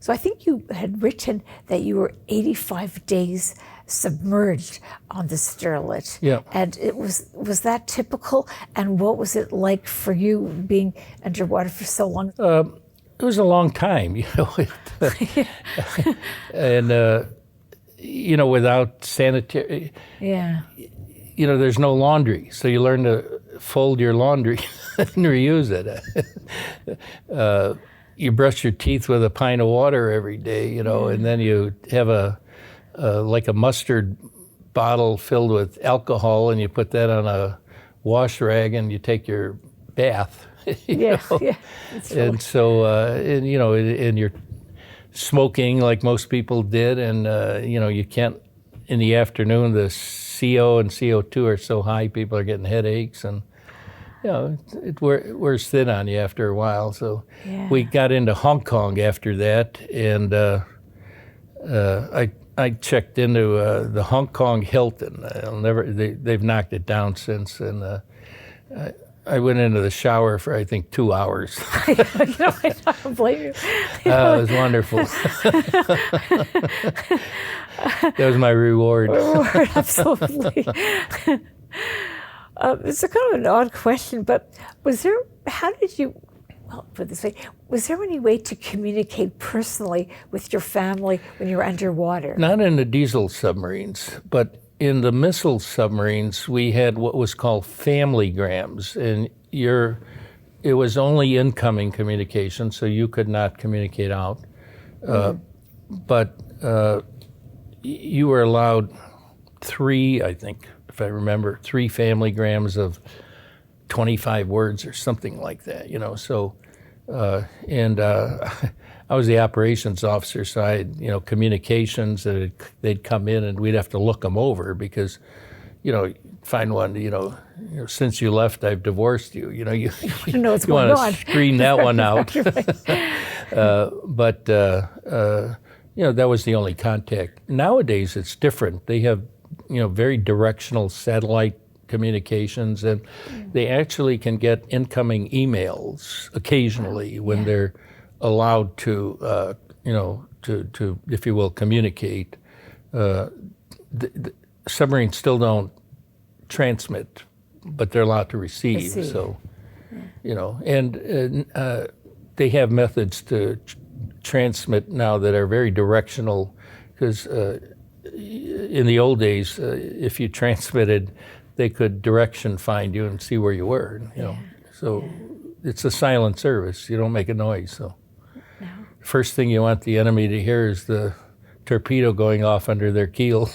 So I think you had written that you were 85 days submerged on the Sterlet. Yeah. And was that typical? And what was it like for you being underwater for so long? It was a long time, and without sanitary, Yeah. There's no laundry, so you learn to fold your laundry and reuse it. You brush your teeth with a pint of water every day, and then you have like a mustard bottle filled with alcohol, and you put that on a wash rag, and you take your bath. Yeah. And so, and you're smoking like most people did, and you can't. In the afternoon, the CO and CO2 are so high, people are getting headaches, and it wears thin on you after a while. So we got into Hong Kong after that, and I checked into the Hong Kong Hilton. They've knocked it down since, and I went into the shower for, I think, 2 hours. I don't blame you. It was wonderful. That was my reward. Absolutely. It's a kind of an odd question, but was there any way to communicate personally with your family when you were underwater? Not in the diesel submarines, but in the missile submarines, we had what was called familygrams, and it was only incoming communication, so you could not communicate out. But you were allowed 3, I think, if I remember, 3 familygrams of 25 words or something like that, So, I was the operations officer, so I had, communications that they'd come in and we'd have to look them over because, find one, since you left, I've divorced you. You know what's you going want on. to screen that one out. But that was the only contact. Nowadays, it's different. They have, very directional satellite communications, and they actually can get incoming emails occasionally when they're allowed to, to, if you will, communicate. The submarines still don't transmit, but they're allowed to receive. So, and they have methods to transmit now that are very directional, because in the old days, if you transmitted, they could direction find you and see where you were. So it's a silent service. You don't make a noise. So first thing you want the enemy to hear is the torpedo going off under their keel.